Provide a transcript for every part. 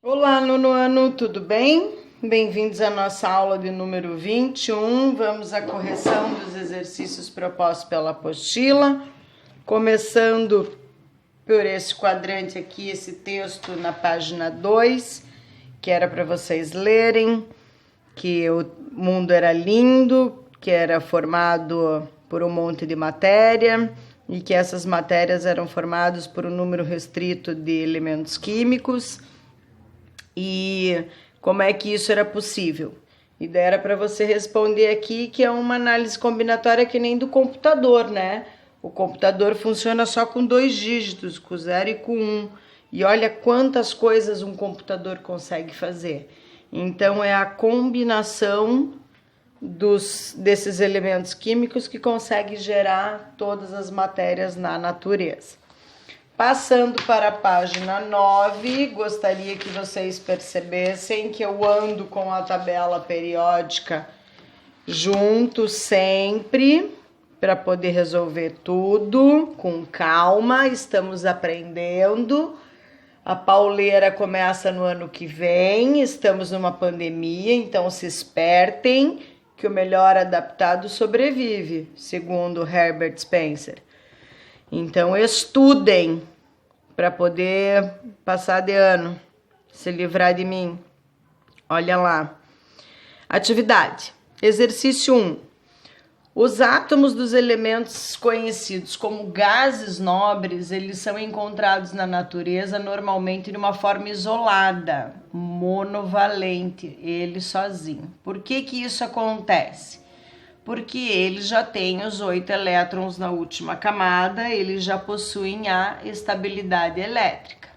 Olá, nono ano, tudo bem? Bem-vindos à nossa aula de número 21. Vamos à correção dos exercícios propostos pela apostila. Começando por esse quadrante aqui, esse texto na página 2, que era para vocês lerem, que o mundo era lindo, que era formado por um monte de matéria e que essas matérias eram formadas por um número restrito de elementos químicos. E como é que isso era possível? E daí era para você responder aqui que é uma análise combinatória que nem do computador, né? O computador funciona só com 2 dígitos, com 0 e com 1. E olha quantas coisas um computador consegue fazer. Então é a combinação desses elementos químicos que consegue gerar todas as matérias na natureza. Passando para a página 9, gostaria que vocês percebessem que eu ando com a tabela periódica junto sempre para poder resolver tudo com calma. Estamos aprendendo. A pauleira começa no ano que vem, estamos numa pandemia, então se espertem que o melhor adaptado sobrevive, segundo Herbert Spencer. Então, estudem para poder passar de ano, se livrar de mim. Olha lá. Atividade. Exercício 1. Os átomos dos elementos conhecidos como gases nobres, eles são encontrados na natureza normalmente de uma forma isolada, monovalente, ele sozinho. Por que isso acontece? Porque eles já têm os 8 elétrons na última camada, eles já possuem a estabilidade elétrica.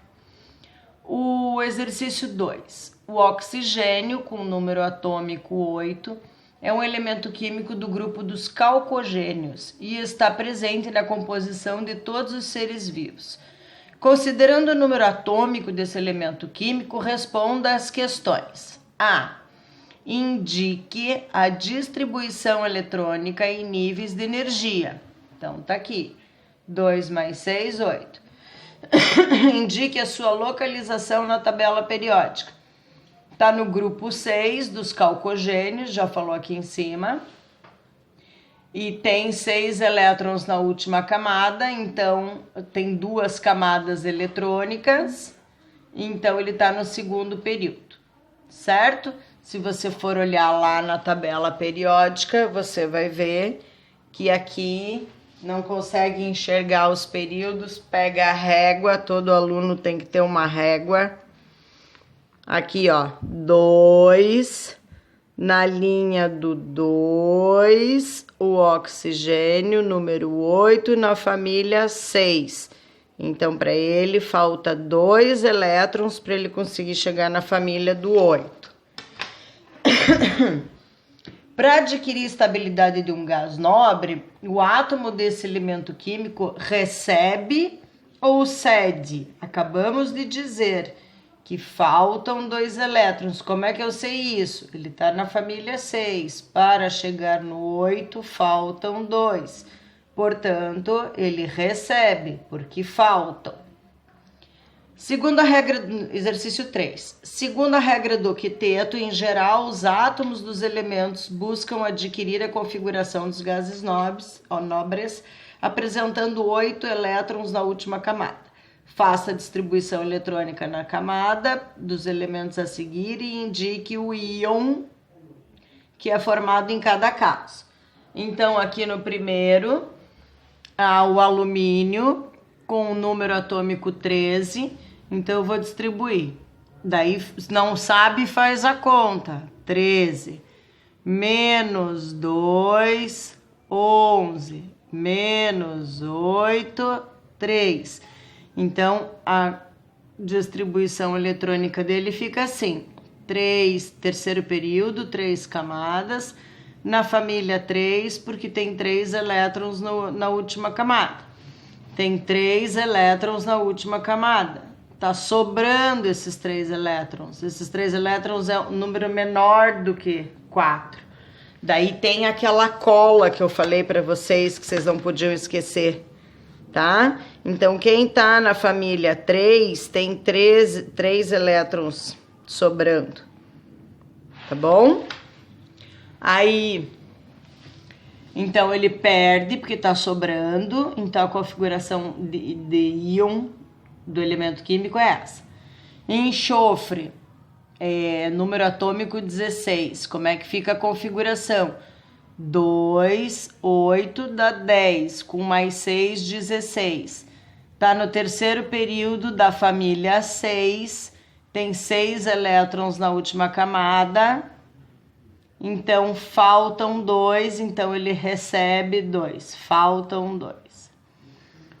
O exercício 2. O oxigênio, com o número atômico 8, é um elemento químico do grupo dos calcogênios e está presente na composição de todos os seres vivos. Considerando o número atômico desse elemento químico, responda às questões. A. Indique a distribuição eletrônica em níveis de energia. Então, tá aqui. 2 mais 6, 8. Indique a sua localização na tabela periódica. Tá no grupo 6 dos calcogênios, já falou aqui em cima. E tem 6 elétrons na última camada, então tem 2 camadas eletrônicas. Então, ele tá no segundo período, certo? Se você for olhar lá na tabela periódica, você vai ver que aqui não consegue enxergar os períodos, pega a régua, todo aluno tem que ter uma régua. Aqui, ó, 2, na linha do 2, o oxigênio, número 8, na família 6. Então, para ele, falta 2 elétrons para ele conseguir chegar na família do 8. Para adquirir estabilidade de um gás nobre, o átomo desse elemento químico recebe ou cede? Acabamos de dizer que faltam 2 elétrons. Como é que eu sei isso? Ele está na família 6. Para chegar no 8, faltam 2. Portanto, ele recebe, porque faltam. Segunda regra, exercício 3. Segundo a regra do quinteto, em geral, os átomos dos elementos buscam adquirir a configuração dos gases nobres, apresentando 8 elétrons na última camada. Faça a distribuição eletrônica na camada dos elementos a seguir e indique o íon que é formado em cada caso. Então, aqui no primeiro, há o alumínio com o número atômico 13. Então, eu vou distribuir. Daí, se não sabe, faz a conta. 13 menos 2, 11, menos 8, 3. Então, a distribuição eletrônica dele fica assim. 3, terceiro período, 3 camadas. Na família 3, porque tem 3 elétrons na última camada. Tem 3 elétrons na última camada. Tá sobrando esses 3 elétrons. Esses 3 elétrons é um número menor do que 4. Daí tem aquela cola que eu falei para vocês, que vocês não podiam esquecer. tá? Então, quem tá na família 3 tem 3 elétrons sobrando, tá bom? Aí, então ele perde porque tá sobrando, então a configuração de íon do elemento químico é essa. Enxofre, número atômico 16, como é que fica a configuração? 2, 8 dá 10, com mais 6, 16. Tá no terceiro período da família 6, tem 6 elétrons na última camada, então faltam 2, então ele recebe 2, faltam 2.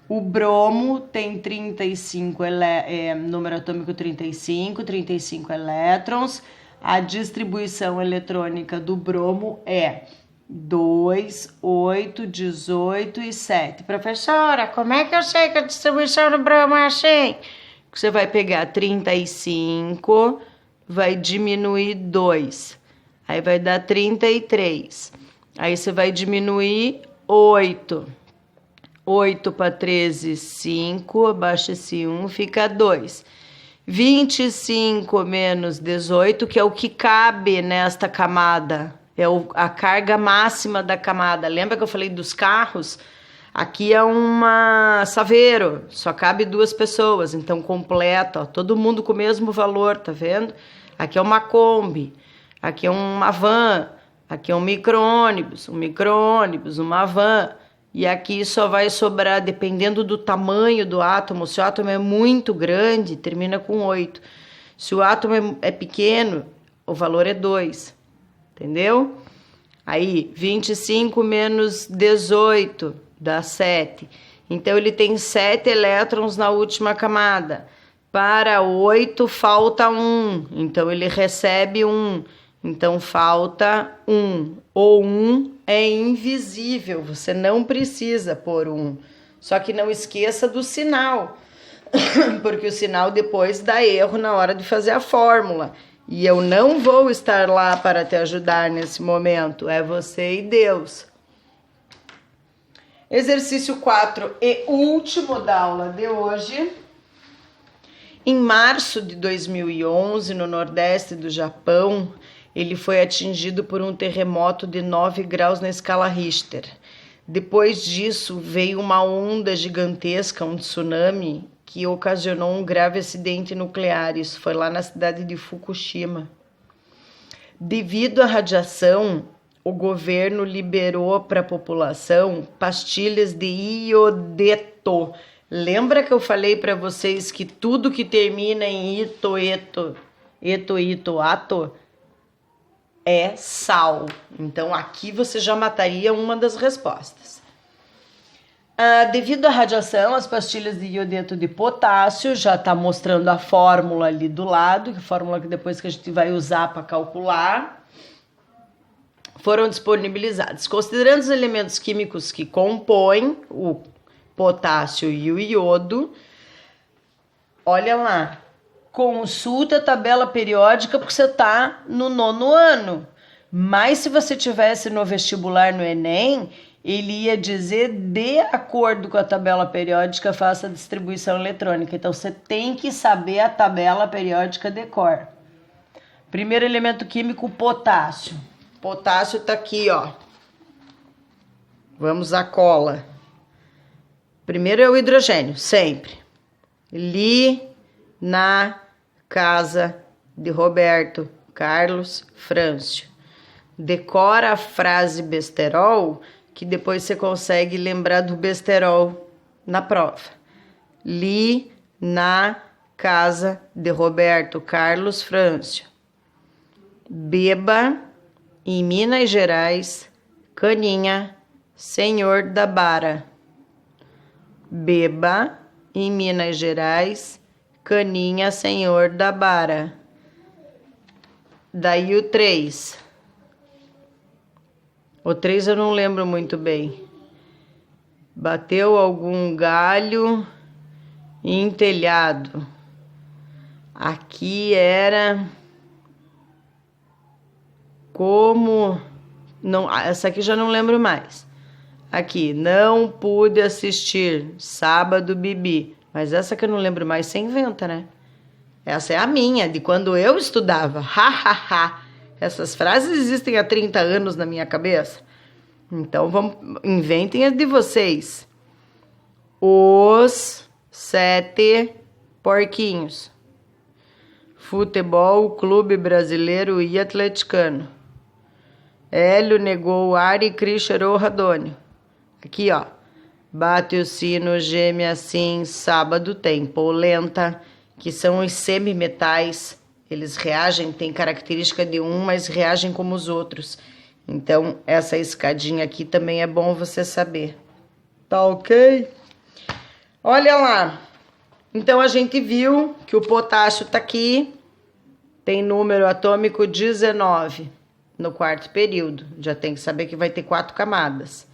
O bromo tem 35, número atômico 35, 35 elétrons, a distribuição eletrônica do bromo é 2, 8, 18 e 7. Professora, como é que eu sei que a distribuição do bromo é assim? Você vai pegar 35, vai diminuir 2, aí vai dar 33. Aí você vai diminuir 8. 8 para 13, 5, abaixa esse 1, fica 2. 25 menos 18, que é o que cabe nesta camada. É a carga máxima da camada. Lembra que eu falei dos carros? Aqui é uma Saveiro, só cabe 2 pessoas, então completa, ó, todo mundo com o mesmo valor, tá vendo? Aqui é uma Kombi, aqui é uma van, aqui é um micro-ônibus, uma van, e aqui só vai sobrar, dependendo do tamanho do átomo. Se o átomo é muito grande, termina com 8. Se o átomo é pequeno, o valor é 2. Entendeu? Aí, 25 menos 18 dá 7. Então, ele tem 7 elétrons na última camada. Para 8, falta 1. Então, ele recebe 1. Então, falta 1. O 1 é invisível. Você não precisa pôr 1. Só que não esqueça do sinal. Porque o sinal depois dá erro na hora de fazer a fórmula. E eu não vou estar lá para te ajudar nesse momento. É você e Deus. Exercício 4 e último da aula de hoje. Em março de 2011, no nordeste do Japão, ele foi atingido por um terremoto de 9 graus na escala Richter. Depois disso, veio uma onda gigantesca, um tsunami, que ocasionou um grave acidente nuclear. Isso foi lá na cidade de Fukushima. Devido à radiação, o governo liberou para a população pastilhas de iodeto. Lembra que eu falei para vocês que tudo que termina em ato é sal. Então aqui você já mataria uma das respostas. Devido à radiação, as pastilhas de iodeto de potássio, já está mostrando a fórmula ali do lado, que é a fórmula que depois que a gente vai usar para calcular, foram disponibilizadas. Considerando os elementos químicos que compõem o potássio e o iodo, olha lá, consulta a tabela periódica porque você está no 9º ano. Mas se você tivesse no vestibular no Enem, ele ia dizer, de acordo com a tabela periódica, faça a distribuição eletrônica. Então, você tem que saber a tabela periódica de cor. Primeiro elemento químico, potássio. Potássio tá aqui, ó. Vamos à cola. Primeiro é o hidrogênio, sempre. Li na casa de Roberto Carlos Frâncio. Decora a frase besterol, que depois você consegue lembrar do besterol na prova. Li na casa de Roberto Carlos Frâncio. Beba em Minas Gerais, caninha, senhor da bara. Beba em Minas Gerais, caninha, senhor da bara. Daí o 3. O 3 eu não lembro muito bem. Bateu algum galho em telhado. Aqui era como... não, essa aqui já não lembro mais. Aqui, não pude assistir, sábado, Bibi. Mas essa que eu não lembro mais, você inventa, né? Essa é a minha, de quando eu estudava. Ha, ha, ha. Essas frases existem há 30 anos na minha cabeça. Então, inventem as de vocês. Os 7 porquinhos. Futebol, Clube Brasileiro e Atleticano. Hélio negou o ar e Cris cheirou o radônio. Aqui, ó. Bate o sino, geme assim, sábado tem polenta, que são os semimetais. Eles reagem, tem característica de um, mas reagem como os outros. Então, essa escadinha aqui também é bom você saber. Tá ok? Olha lá. Então, a gente viu que o potássio tá aqui. Tem número atômico 19 no quarto período. Já tem que saber que vai ter 4 camadas.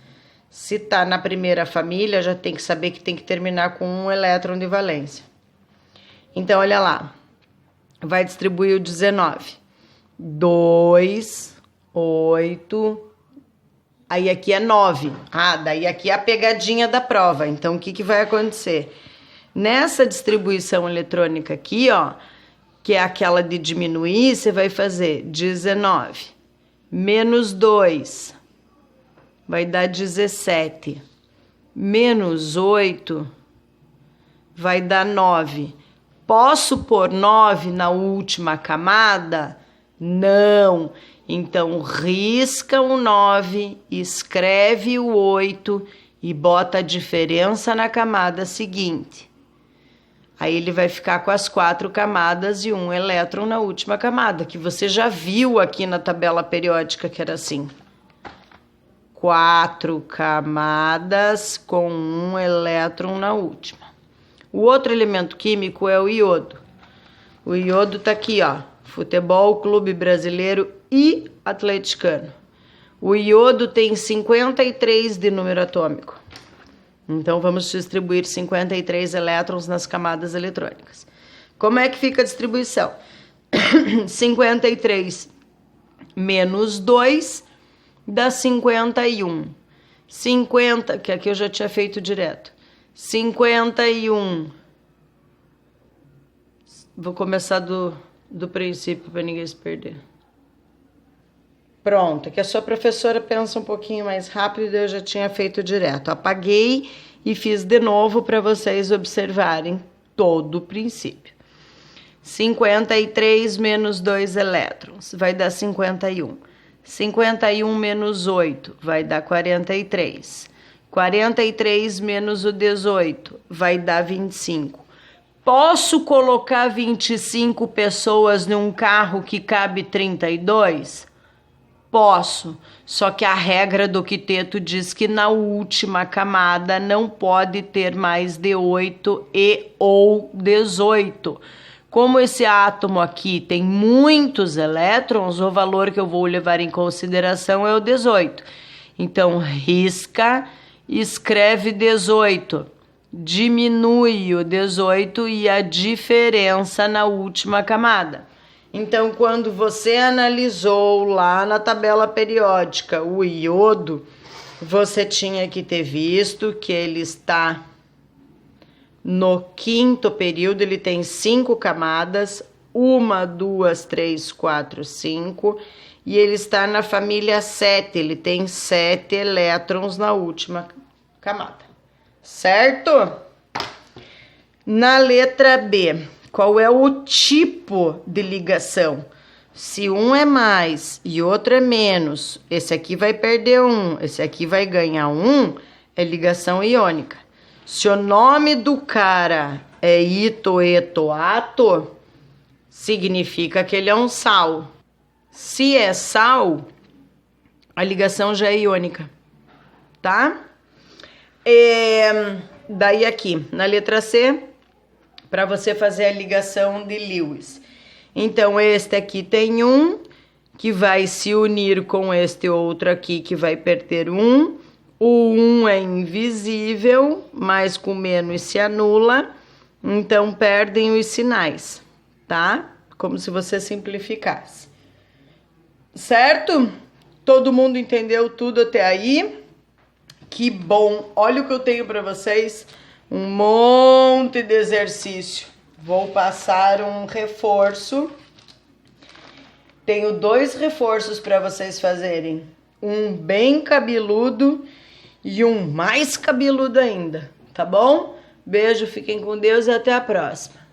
Se tá na primeira família, já tem que saber que tem que terminar com 1 elétron de valência. Então, olha lá. Vai distribuir o 19. 2, 8. Aí aqui é 9. Ah, daí aqui é a pegadinha da prova. Então, o que vai acontecer? Nessa distribuição eletrônica aqui, ó, que é aquela de diminuir, você vai fazer 19 menos 2, vai dar 17, menos 8, vai dar 9. Posso pôr 9 na última camada? Não. Então, risca o 9, escreve o 8 e bota a diferença na camada seguinte. Aí ele vai ficar com as 4 camadas e 1 elétron na última camada, que você já viu aqui na tabela periódica que era assim. 4 camadas com 1 elétron na última. O outro elemento químico é o iodo. O iodo tá aqui, ó. Futebol, Clube Brasileiro e Atleticano. O iodo tem 53 de número atômico. Então, vamos distribuir 53 elétrons nas camadas eletrônicas. Como é que fica a distribuição? 53 menos 2 dá 51. 50, que aqui eu já tinha feito direto. 51. Vou começar do princípio para ninguém se perder. Pronto, que a sua professora pensa um pouquinho mais rápido e eu já tinha feito direto. Apaguei e fiz de novo para vocês observarem todo o princípio. 53 menos 2 elétrons vai dar 51. 51 menos 8 vai dar 43. 43 menos o 18 vai dar 25. Posso colocar 25 pessoas num carro que cabe 32? Posso, só que a regra do quinteto diz que na última camada não pode ter mais de 8 e ou 18. Como esse átomo aqui tem muitos elétrons, o valor que eu vou levar em consideração é o 18. Então, risca, escreve 18. Diminui o 18 e a diferença na última camada. Então, quando você analisou lá na tabela periódica o iodo, você tinha que ter visto que ele está no quinto período, ele tem 5 camadas, 1, 2, 3, 4, 5, e ele está na família 7, ele tem 7 elétrons na última camada, certo? Na letra B, qual é o tipo de ligação? Se um é mais e outro é menos, esse aqui vai perder 1, esse aqui vai ganhar 1, é ligação iônica. Se o nome do cara é ito, eto, ato, significa que ele é um sal. Se é sal, a ligação já é iônica, tá? Daí aqui, na letra C, para você fazer a ligação de Lewis. Então, este aqui tem 1, que vai se unir com este outro aqui, que vai perder 1. O 1 é invisível, mas com menos se anula. Então, perdem os sinais, tá? Como se você simplificasse. Certo? Todo mundo entendeu tudo até aí? Que bom! Olha o que eu tenho para vocês, um monte de exercício. Vou passar um reforço. Tenho 2 reforços para vocês fazerem. Um bem cabeludo e um mais cabeludo ainda, tá bom? Beijo, fiquem com Deus e até a próxima.